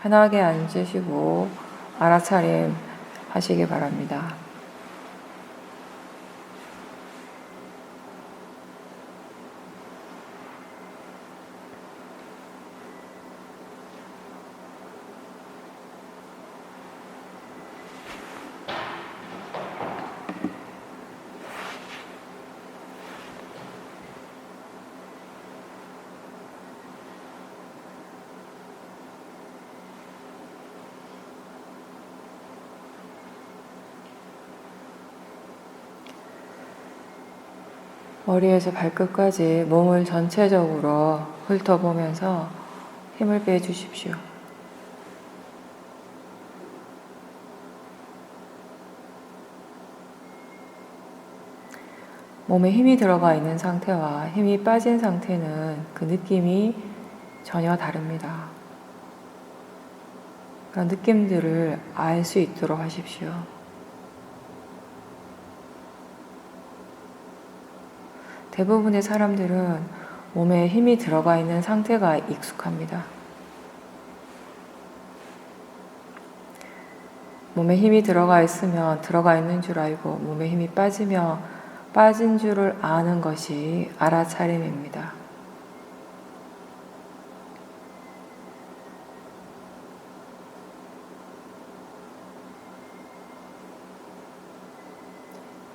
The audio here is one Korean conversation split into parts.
편하게 앉으시고 알아차림 하시기 바랍니다. 머리에서 발끝까지 몸을 전체적으로 훑어보면서 힘을 빼주십시오. 몸에 힘이 들어가 있는 상태와 힘이 빠진 상태는 그 느낌이 전혀 다릅니다. 그런 느낌들을 알 수 있도록 하십시오. 대부분의 사람들은 몸에 힘이 들어가 있는 상태가 익숙합니다. 몸에 힘이 들어가 있으면 들어가 있는 줄 알고 몸에 힘이 빠지면 빠진 줄을 아는 것이 알아차림입니다.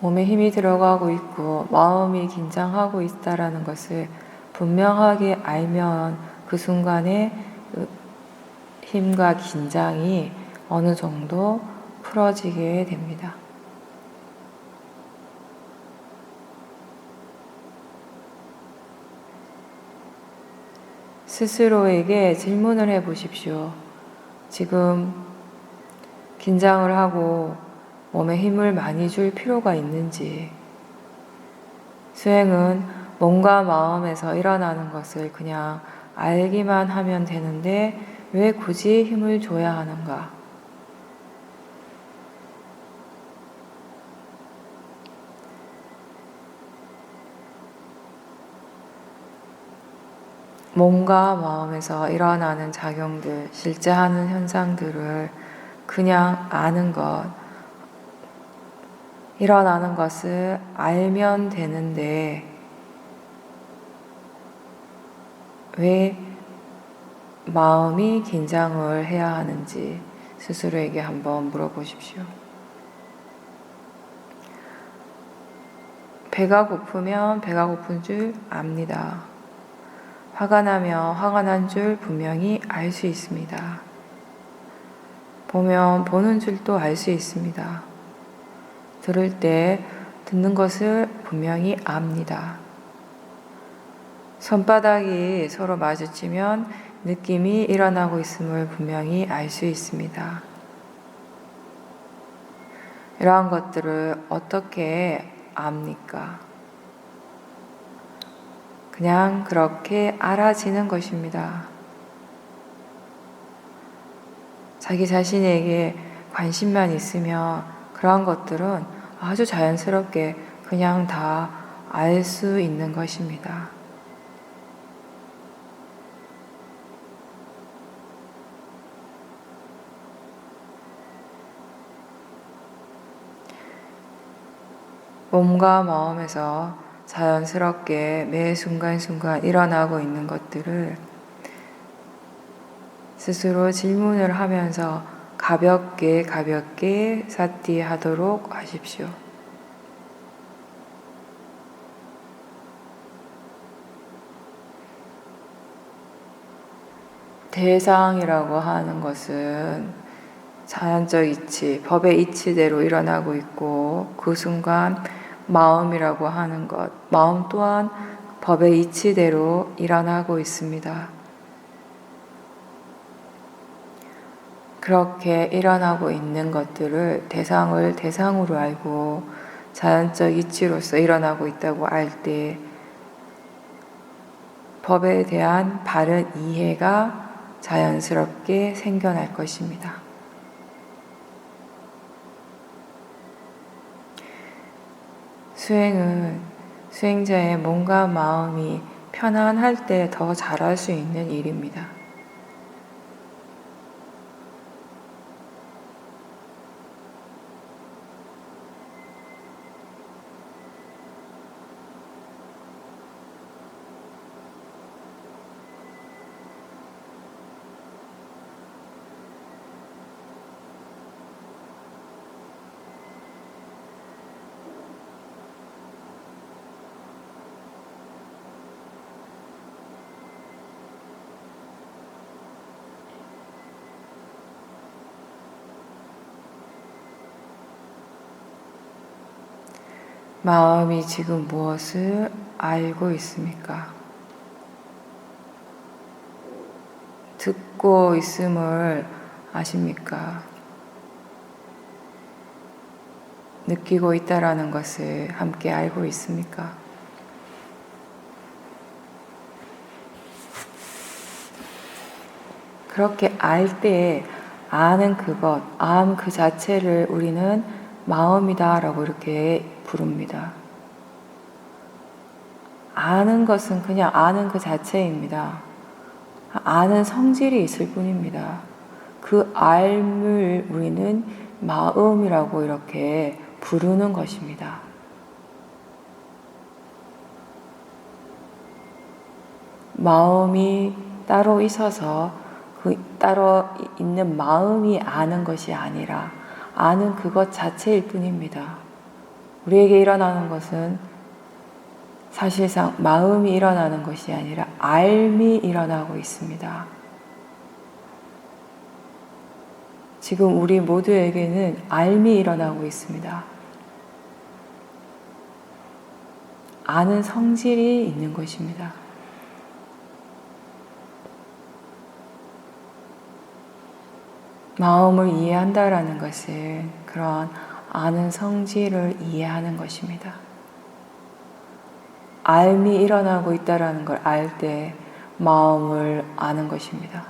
몸에 힘이 들어가고 있고 마음이 긴장하고 있다라는 것을 분명하게 알면 그 순간에 그 힘과 긴장이 어느 정도 풀어지게 됩니다. 스스로에게 질문을 해 보십시오. 지금 긴장을 하고 몸에 힘을 많이 줄 필요가 있는지, 수행은 몸과 마음에서 일어나는 것을 그냥 알기만 하면 되는데 왜 굳이 힘을 줘야 하는가? 몸과 마음에서 일어나는 작용들, 실제 하는 현상들을 그냥 아는 것, 일어나는 것을 알면 되는데 왜 마음이 긴장을 해야 하는지 스스로에게 한번 물어보십시오. 배가 고프면 배가 고픈 줄 압니다. 화가 나면 화가 난 줄 분명히 알 수 있습니다. 보면 보는 줄도 알 수 있습니다. 들을 때 듣는 것을 분명히 압니다. 손바닥이 서로 마주치면 느낌이 일어나고 있음을 분명히 알 수 있습니다. 이러한 것들을 어떻게 압니까? 그냥 그렇게 알아지는 것입니다. 자기 자신에게 관심만 있으면 그러한 것들은 아주 자연스럽게 그냥 다 알 수 있는 것입니다. 몸과 마음에서 자연스럽게 매 순간순간 일어나고 있는 것들을 스스로 질문을 하면서 가볍게 사티하도록 하십시오. 대상이라고 하는 것은 자연적 이치, 법의 이치대로 일어나고 있고 그 순간 마음이라고 하는 것, 마음 또한 법의 이치대로 일어나고 있습니다. 그렇게 일어나고 있는 것들을 대상을 대상으로 알고 자연적 이치로서 일어나고 있다고 알 때 법에 대한 바른 이해가 자연스럽게 생겨날 것입니다. 수행은 수행자의 몸과 마음이 편안할 때 더 잘할 수 있는 일입니다. 마음이 지금 무엇을 알고 있습니까? 듣고 있음을 아십니까? 느끼고 있다라는 것을 함께 알고 있습니까? 그렇게 알 때 아는 그것, 암 그 자체를 우리는 마음이다라고 이렇게 부릅니다. 아는 것은 그냥 아는 그 자체입니다. 아는 성질이 있을 뿐입니다. 그 알을 우리는 마음이라고 이렇게 부르는 것입니다. 마음이 따로 있어서 그 따로 있는 마음이 아는 것이 아니라 아는 그것 자체일 뿐입니다. 우리에게 일어나는 것은 사실상 마음이 일어나는 것이 아니라 알미 일어나고 있습니다. 지금 우리 모두에게는 알미 일어나고 있습니다. 아는 성질이 있는 것입니다. 마음을 이해한다라는 것은 그런 아는 성질을 이해하는 것입니다. 알미 일어나고 있다라는 걸 알 때 마음을 아는 것입니다.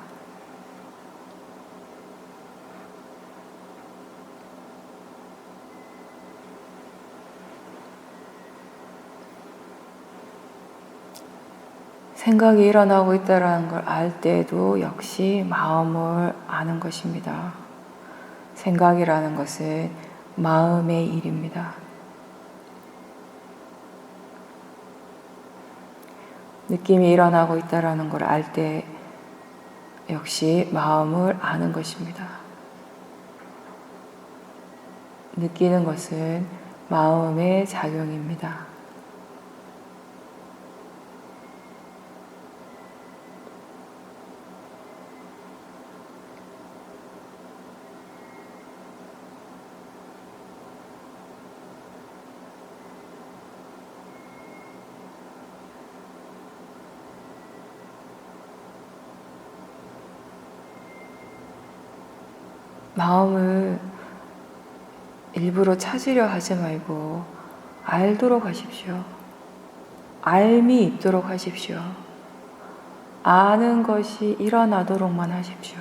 생각이 일어나고 있다는 걸 알 때도 역시 마음을 아는 것입니다. 생각이라는 것은 마음의 일입니다. 느낌이 일어나고 있다는 걸 알 때 역시 마음을 아는 것입니다. 느끼는 것은 마음의 작용입니다. 마음을 일부러 찾으려 하지 말고 알도록 하십시오. 알미 있도록 하십시오. 아는 것이 일어나도록만 하십시오.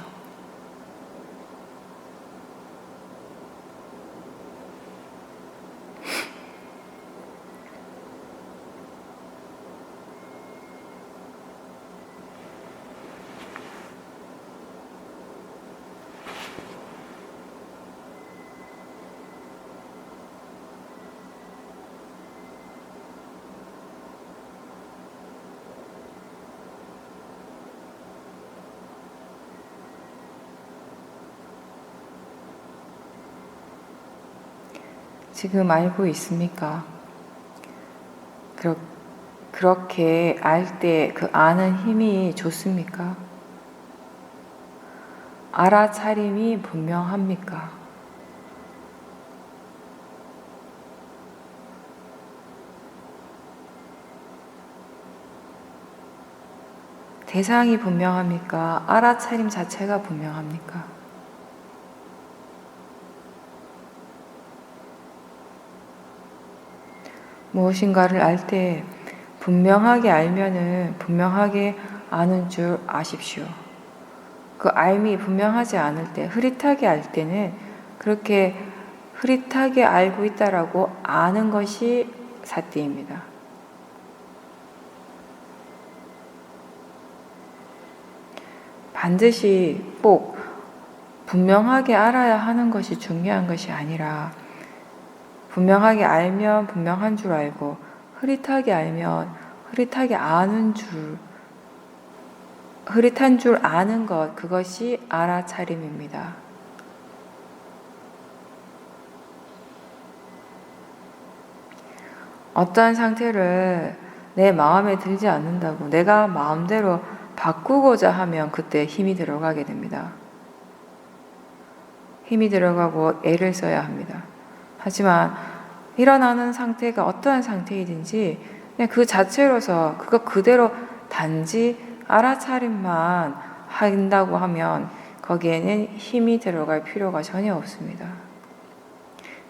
지금 알고 있습니까? 그렇게 알 때 그 아는 힘이 좋습니까? 알아차림이 분명합니까? 대상이 분명합니까? 알아차림 자체가 분명합니까? 무엇인가를 알 때 분명하게 알면은 분명하게 아는 줄 아십시오. 그 알미 분명하지 않을 때, 흐릿하게 알 때는 그렇게 흐릿하게 알고 있다라고 아는 것이 사띠입니다. 반드시 꼭 분명하게 알아야 하는 것이 중요한 것이 아니라 분명하게 알면 분명한 줄 알고 흐릿하게 알면 흐릿하게 아는 줄, 흐릿한 줄 아는 것, 그것이 알아차림입니다. 어떠한 상태를 내 마음에 들지 않는다고 내가 마음대로 바꾸고자 하면 그때 힘이 들어가게 됩니다. 힘이 들어가고 애를 써야 합니다. 하지만 일어나는 상태가 어떠한 상태이든지 그냥 그 자체로서 그거 그대로 단지 알아차림만 한다고 하면 거기에는 힘이 들어갈 필요가 전혀 없습니다.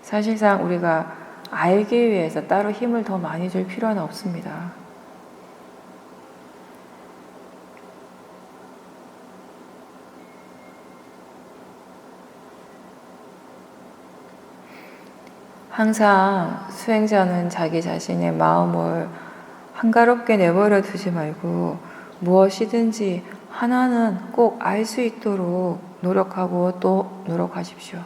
사실상 우리가 알기 위해서 따로 힘을 더 많이 줄 필요는 없습니다. 항상 수행자는 자기 자신의 마음을 한가롭게 내버려 두지 말고 무엇이든지 하나는 꼭 알 수 있도록 노력하고 또 노력하십시오.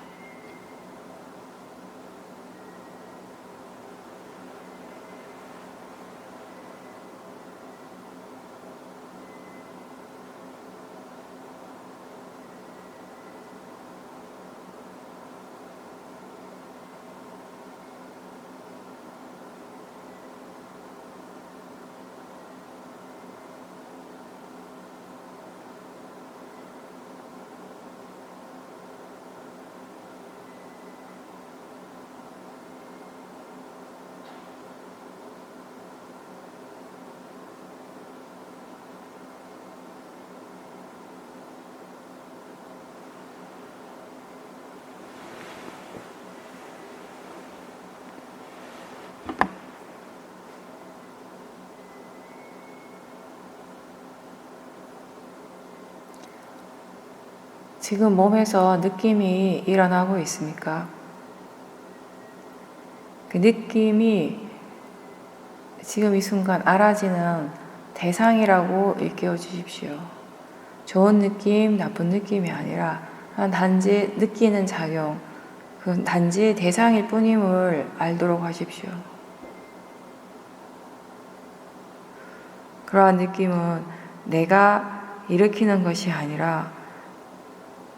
지금 몸에서 느낌이 일어나고 있습니까? 그 느낌이 지금 이 순간 알아지는 대상이라고 일깨워 주십시오. 좋은 느낌, 나쁜 느낌이 아니라 단지 느끼는 작용, 그 단지 대상일 뿐임을 알도록 하십시오. 그러한 느낌은 내가 일으키는 것이 아니라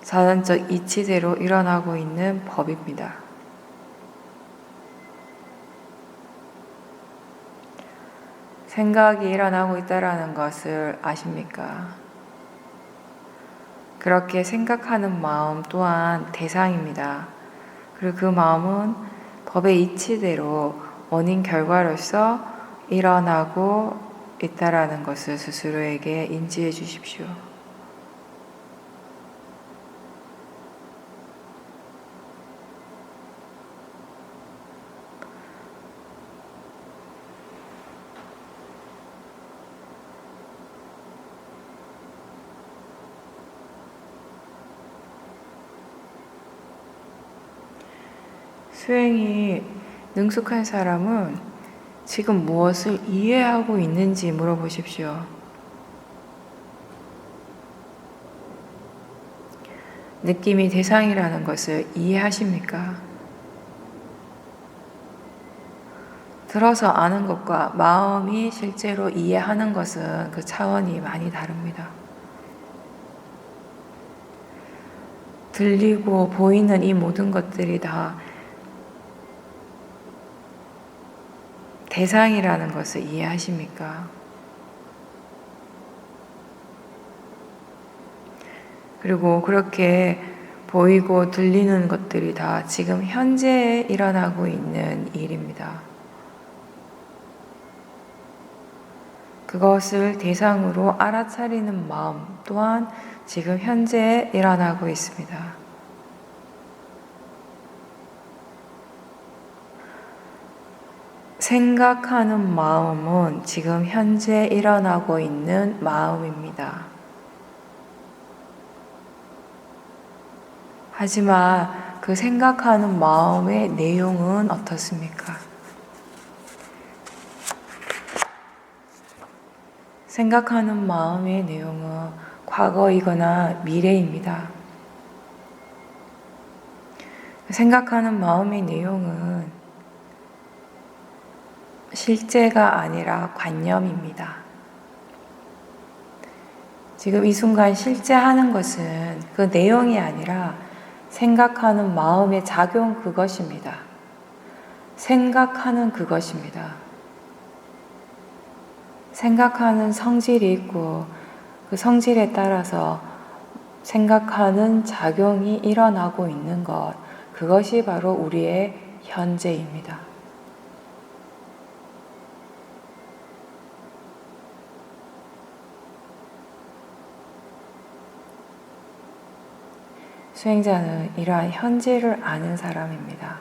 자연적 이치대로 일어나고 있는 법입니다. 생각이 일어나고 있다는 것을 아십니까? 그렇게 생각하는 마음 또한 대상입니다. 그리고 그 마음은 법의 이치대로 원인 결과로서 일어나고 있다는 것을 스스로에게 인지해 주십시오. 수행이 능숙한 사람은 지금 무엇을 이해하고 있는지 물어보십시오. 느낌이 대상이라는 것을 이해하십니까? 들어서 아는 것과 마음이 실제로 이해하는 것은 그 차원이 많이 다릅니다. 들리고 보이는 이 모든 것들이 다 대상이라는 것을 이해하십니까? 그리고 그렇게 보이고 들리는 것들이 다 지금 현재에 일어나고 있는 일입니다. 그것을 대상으로 알아차리는 마음 또한 지금 현재에 일어나고 있습니다. 생각하는 마음은 지금 현재 일어나고 있는 마음입니다. 하지만 그 생각하는 마음의 내용은 어떻습니까? 생각하는 마음의 내용은 과거이거나 미래입니다. 생각하는 마음의 내용은 실제가 아니라 관념입니다. 지금 이 순간 실제하는 것은 그 내용이 아니라 생각하는 마음의 작용 그것입니다. 생각하는 그것입니다. 생각하는 성질이 있고 그 성질에 따라서 생각하는 작용이 일어나고 있는 것, 그것이 바로 우리의 현재입니다. 수행자는 이러한 현재를 아는 사람입니다.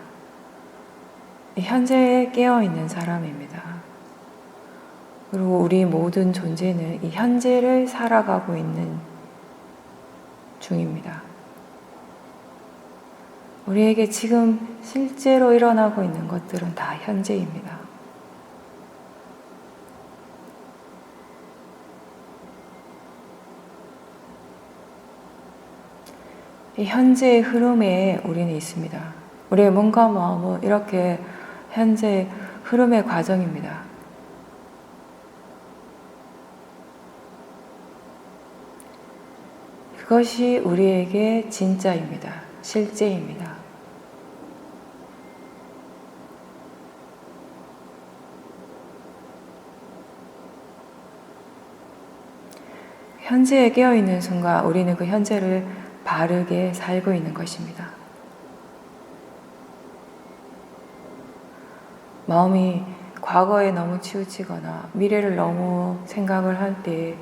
현재에 깨어있는 사람입니다. 그리고 우리 모든 존재는 이 현재를 살아가고 있는 중입니다. 우리에게 지금 실제로 일어나고 있는 것들은 다 현재입니다. 이 현재의 흐름에 우리는 있습니다. 우리의 몸과 마음은 이렇게 현재 흐름의 과정입니다. 그것이 우리에게 진짜입니다. 실제입니다. 현재에 깨어있는 순간 우리는 그 현재를 바르게 살고 있는 것입니다. 마음이 과거에 너무 치우치거나 미래를 너무 생각을 할 때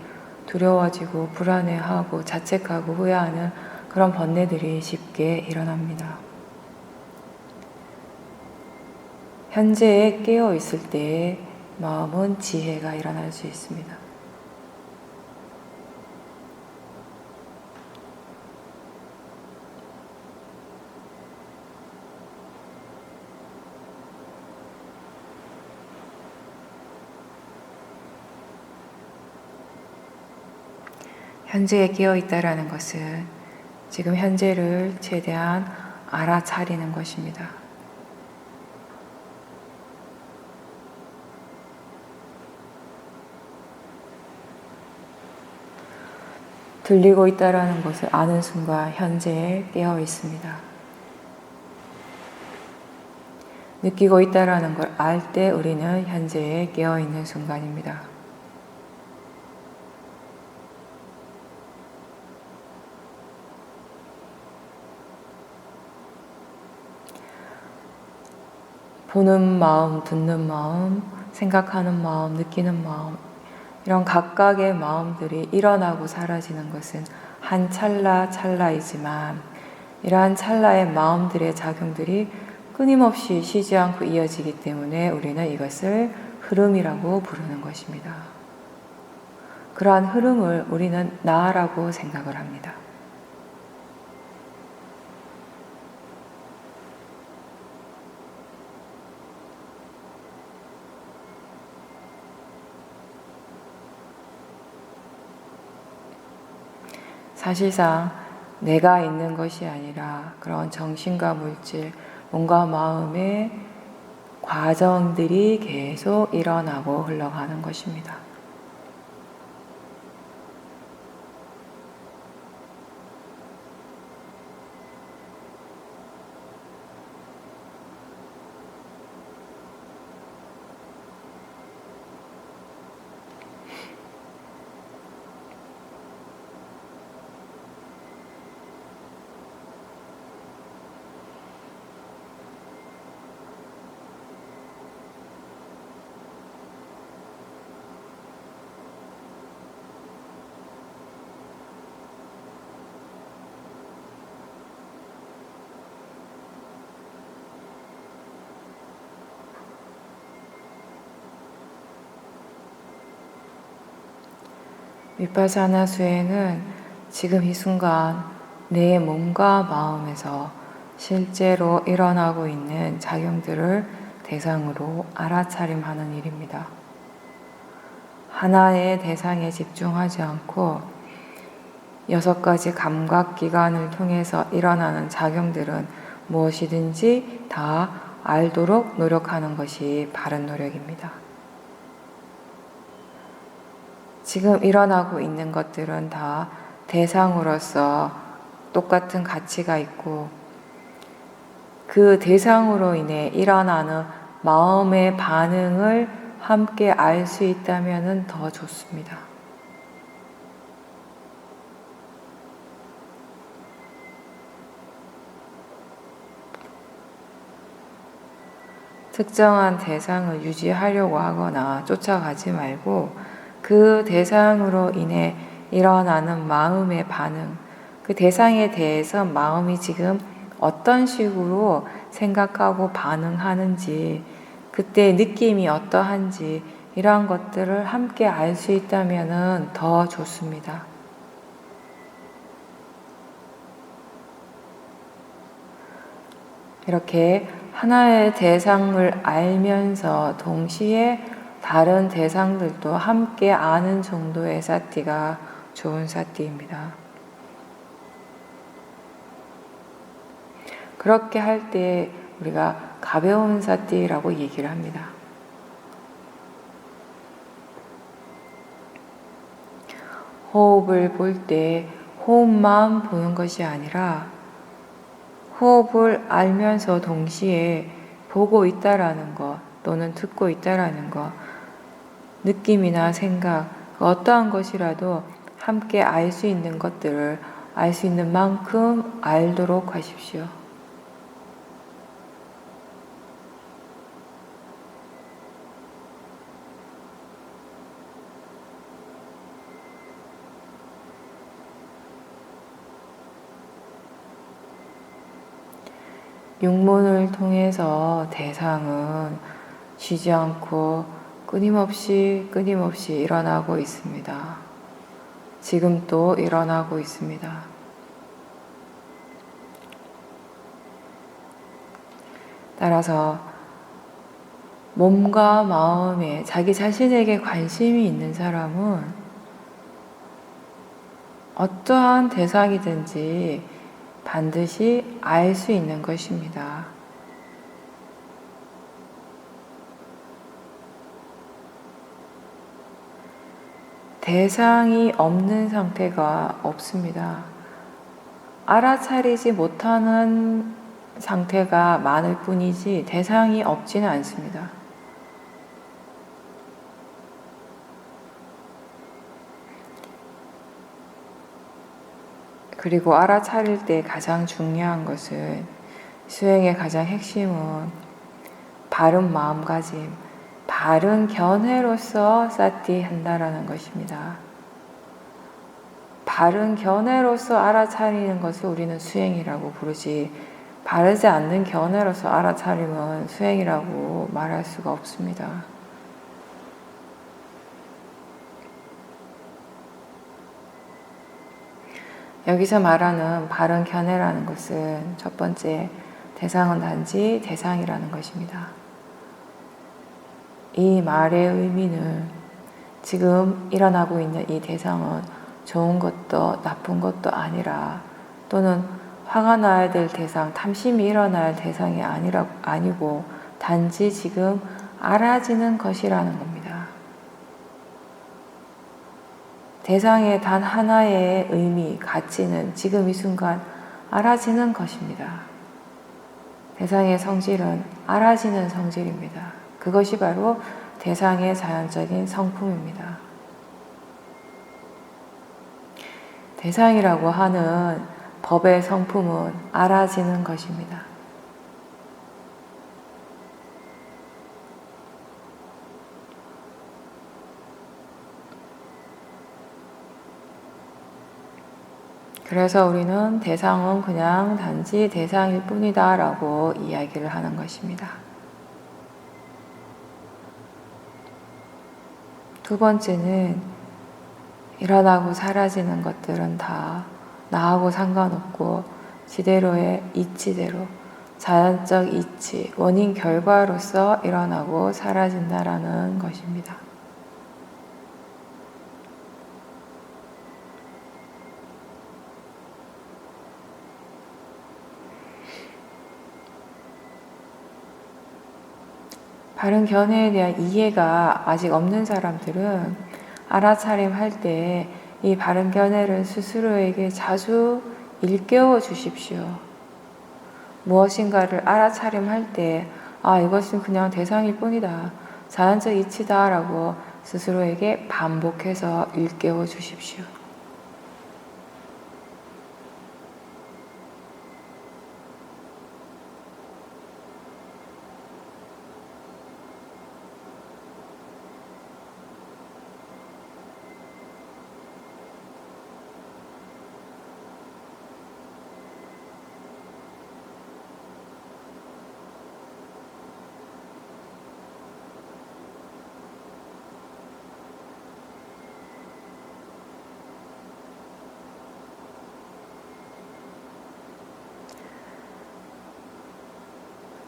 두려워지고 불안해하고 자책하고 후회하는 그런 번뇌들이 쉽게 일어납니다. 현재에 깨어 있을 때 마음은 지혜가 일어날 수 있습니다. 현재에 깨어 있다라는 것은 지금 현재를 최대한 알아차리는 것입니다. 들리고 있다라는 것을 아는 순간 현재에 깨어 있습니다. 느끼고 있다라는 걸 알 때 우리는 현재에 깨어 있는 순간입니다. 보는 마음, 듣는 마음, 생각하는 마음, 느끼는 마음, 이런 각각의 마음들이 일어나고 사라지는 것은 한 찰나이지만 이러한 찰나의 마음들의 작용들이 끊임없이 쉬지 않고 이어지기 때문에 우리는 이것을 흐름이라고 부르는 것입니다. 그러한 흐름을 우리는 나라고 생각을 합니다. 사실상 내가 있는 것이 아니라 그런 정신과 물질, 몸과 마음의 과정들이 계속 일어나고 흘러가는 것입니다. 위파사나 수행은 지금 이 순간 내 몸과 마음에서 실제로 일어나고 있는 작용들을 대상으로 알아차림하는 일입니다. 하나의 대상에 집중하지 않고 6가지 감각기관을 통해서 일어나는 작용들은 무엇이든지 다 알도록 노력하는 것이 바른 노력입니다. 지금 일어나고 있는 것들은 다 대상으로서 똑같은 가치가 있고 그 대상으로 인해 일어나는 마음의 반응을 함께 알 수 있다면 더 좋습니다. 특정한 대상을 유지하려고 하거나 쫓아가지 말고 그 대상으로 인해 일어나는 마음의 반응, 그 그 대상에 대해서 마음이 지금 어떤 식으로 생각하고 반응하는지, 그때 느낌이 어떠한지, 이러한 것들을 함께 알 수 있다면 더 좋습니다. 이렇게 하나의 대상을 알면서 동시에 다른 대상들도 함께 아는 정도의 사티가 좋은 사티입니다. 그렇게 할 때 우리가 가벼운 사티라고 얘기를 합니다. 호흡을 볼 때 호흡만 보는 것이 아니라 호흡을 알면서 동시에 보고 있다라는 것 또는 듣고 있다라는 것, 느낌이나 생각, 어떠한 것이라도 함께 알 수 있는 것들을 알 수 있는 만큼 알도록 하십시오. 육문을 통해서 대상은 쉬지 않고 끊임없이 일어나고 있습니다. 지금 또 일어나고 있습니다. 따라서 몸과 마음에 자기 자신에게 관심이 있는 사람은 어떠한 대상이든지 반드시 알 수 있는 것입니다. 대상이 없는 상태가 없습니다. 알아차리지 못하는 상태가 많을 뿐이지 대상이 없지는 않습니다. 그리고 알아차릴 때 가장 중요한 것은, 수행의 가장 핵심은 바른 마음가짐, 바른 견해로서 사티한다라는 것입니다. 바른 견해로서 알아차리는 것을 우리는 수행이라고 부르지, 바르지 않는 견해로서 알아차림은 수행이라고 말할 수가 없습니다. 여기서 말하는 바른 견해라는 것은 첫 번째, 대상은 단지 대상이라는 것입니다. 이 말의 의미는 지금 일어나고 있는 이 대상은 좋은 것도 나쁜 것도 아니라, 또는 화가 나야 될 대상, 탐심이 일어날 대상이 아니고 단지 지금 알아지는 것이라는 겁니다. 대상의 단 하나의 의미, 가치는 지금 이 순간 알아지는 것입니다. 대상의 성질은 알아지는 성질입니다. 그것이 바로 대상의 자연적인 성품입니다. 대상이라고 하는 법의 성품은 알아지는 것입니다. 그래서 우리는 대상은 그냥 단지 대상일 뿐이다 라고 이야기를 하는 것입니다. 두 번째는, 일어나고 사라지는 것들은 다 나하고 상관없고 지대로의 이치대로, 자연적 이치, 원인 결과로서 일어나고 사라진다라는 것입니다. 바른 견해에 대한 이해가 아직 없는 사람들은 알아차림 할 때 이 바른 견해를 스스로에게 자주 일깨워 주십시오. 무엇인가를 알아차림 할 때, 이것은 그냥 대상일 뿐이다, 자연적 이치다 라고 스스로에게 반복해서 일깨워 주십시오.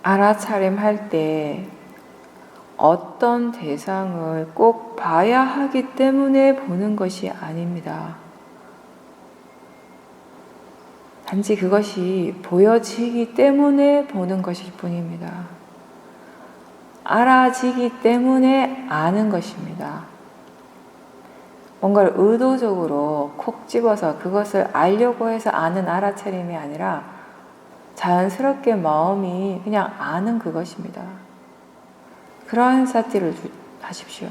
알아차림할 때 어떤 대상을 꼭 봐야 하기 때문에 보는 것이 아닙니다. 단지 그것이 보여지기 때문에 보는 것일 뿐입니다. 알아지기 때문에 아는 것입니다. 뭔가를 의도적으로 콕 집어서 그것을 알려고 해서 아는 알아차림이 아니라 자연스럽게 마음이 그냥 아는 그것입니다. 그러한 사티를 하십시오.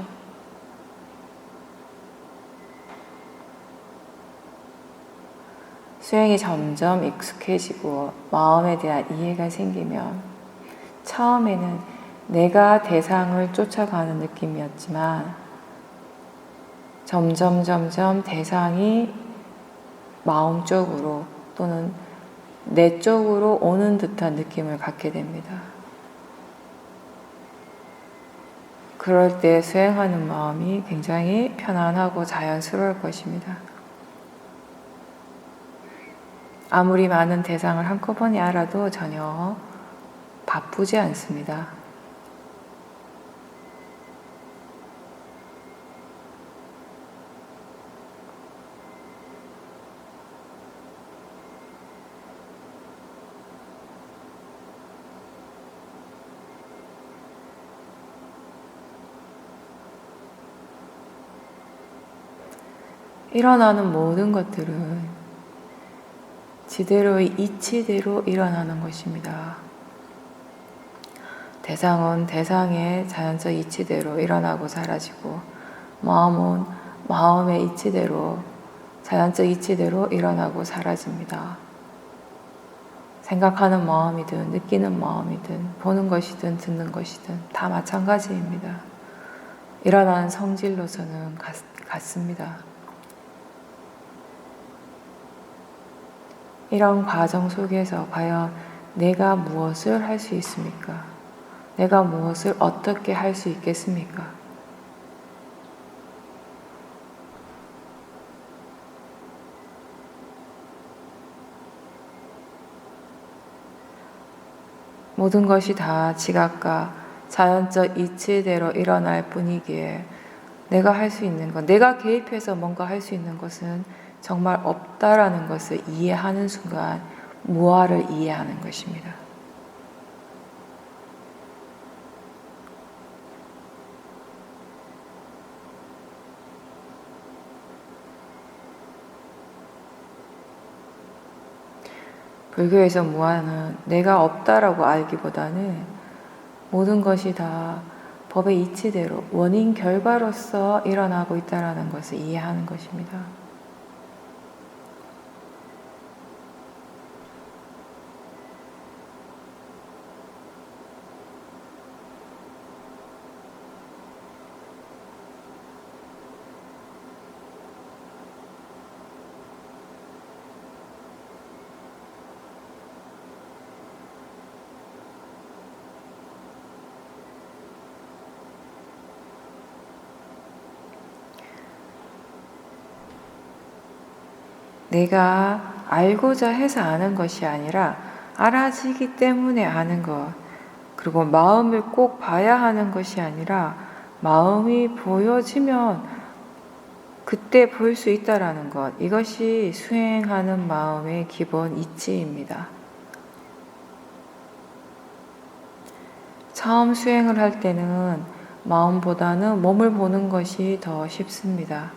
수행이 점점 익숙해지고 마음에 대한 이해가 생기면 처음에는 내가 대상을 쫓아가는 느낌이었지만 점점 대상이 마음 쪽으로 또는 내 쪽으로 오는 듯한 느낌을 갖게 됩니다. 그럴 때 수행하는 마음이 굉장히 편안하고 자연스러울 것입니다. 아무리 많은 대상을 한꺼번에 알아도 전혀 바쁘지 않습니다. 일어나는 모든 것들은 지대로의 이치대로 일어나는 것입니다. 대상은 대상의 자연적 이치대로 일어나고 사라지고 마음은 마음의 이치대로 자연적 이치대로 일어나고 사라집니다. 생각하는 마음이든 느끼는 마음이든 보는 것이든 듣는 것이든 다 마찬가지입니다. 일어나는 성질로서는 같습니다. 이런 과정 속에서 과연 내가 무엇을 할 수 있습니까? 내가 무엇을 어떻게 할 수 있겠습니까? 모든 것이 다 지각과 자연적 이치대로 일어날 뿐이기에 내가 할 수 있는 것, 내가 개입해서 뭔가 할 수 있는 것은 정말 없다라는 것을 이해하는 순간 무아를 이해하는 것입니다. 불교에서 무아는 내가 없다라고 알기보다는 모든 것이 다 법의 이치대로 원인 결과로서 일어나고 있다는 것을 이해하는 것입니다. 내가 알고자 해서 아는 것이 아니라 알아지기 때문에 아는 것, 그리고 마음을 꼭 봐야 하는 것이 아니라 마음이 보여지면 그때 볼 수 있다라는 것, 이것이 수행하는 마음의 기본 이치입니다. 처음 수행을 할 때는 마음보다는 몸을 보는 것이 더 쉽습니다.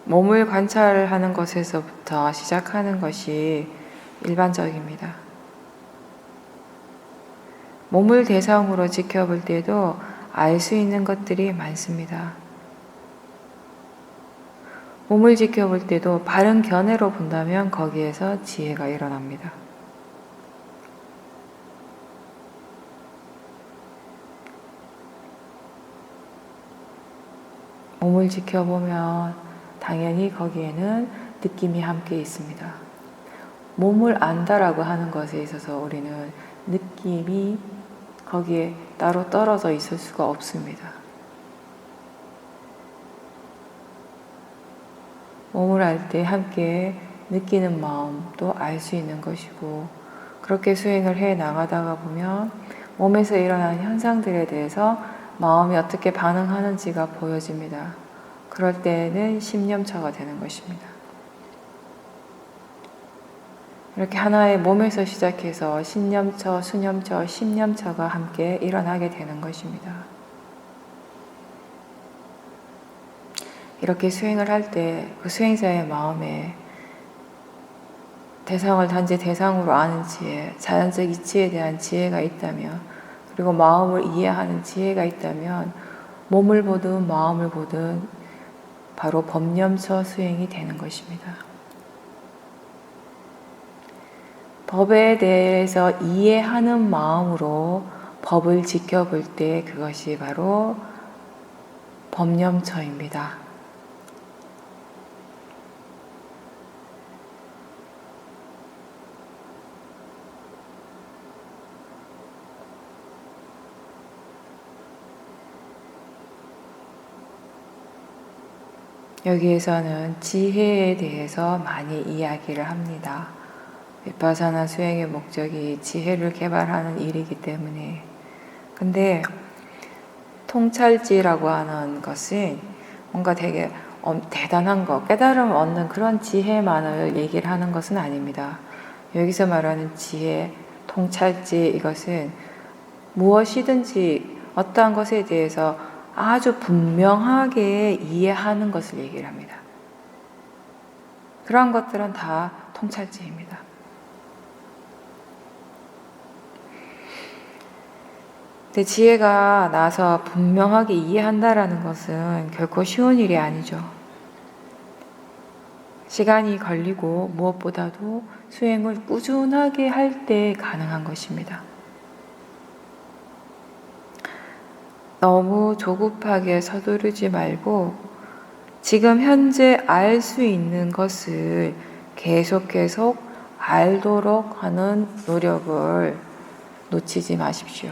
몸을 관찰하는 것에서부터 시작하는 것이 일반적입니다. 몸을 대상으로 지켜볼 때도 알 수 있는 것들이 많습니다. 몸을 지켜볼 때도 바른 견해로 본다면 거기에서 지혜가 일어납니다. 몸을 지켜보면 당연히 거기에는 느낌이 함께 있습니다. 몸을 안다라고 하는 것에 있어서 우리는 느낌이 거기에 따로 떨어져 있을 수가 없습니다. 몸을 알 때 함께 느끼는 마음도 알 수 있는 것이고 그렇게 수행을 해 나가다가 보면 몸에서 일어나는 현상들에 대해서 마음이 어떻게 반응하는지가 보여집니다. 그럴 때는 신념처가 되는 것입니다. 이렇게 하나의 몸에서 시작해서 신념처, 수념처, 심념처가 함께 일어나게 되는 것입니다. 이렇게 수행을 할 때 그 수행자의 마음에 대상을 단지 대상으로 아는 지혜, 자연적 이치에 대한 지혜가 있다면, 그리고 마음을 이해하는 지혜가 있다면 몸을 보든 마음을 보든 바로 법념처 수행이 되는 것입니다. 법에 대해서 이해하는 마음으로 법을 지켜볼 때 그것이 바로 법념처입니다. 여기에서는 지혜에 대해서 많이 이야기를 합니다. 비파사나 수행의 목적이 지혜를 개발하는 일이기 때문에. 근데 통찰지라고 하는 것은 뭔가 되게 대단한 것, 깨달음을 얻는 그런 지혜만을 얘기를 하는 것은 아닙니다. 여기서 말하는 지혜, 통찰지, 이것은 무엇이든지 어떠한 것에 대해서 아주 분명하게 이해하는 것을 얘기를 합니다. 그러한 것들은 다 통찰지입니다. 근데 지혜가 나서 분명하게 이해한다라는 것은 결코 쉬운 일이 아니죠. 시간이 걸리고 무엇보다도 수행을 꾸준하게 할 때 가능한 것입니다. 너무 조급하게 서두르지 말고 지금 현재 알 수 있는 것을 계속 알도록 하는 노력을 놓치지 마십시오.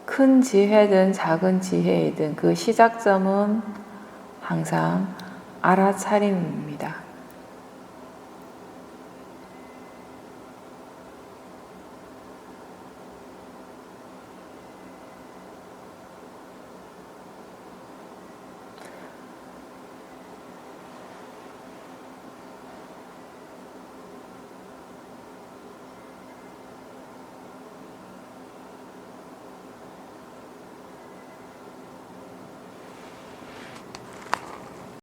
큰 지혜든 작은 지혜이든 그 시작점은 항상 알아차림입니다.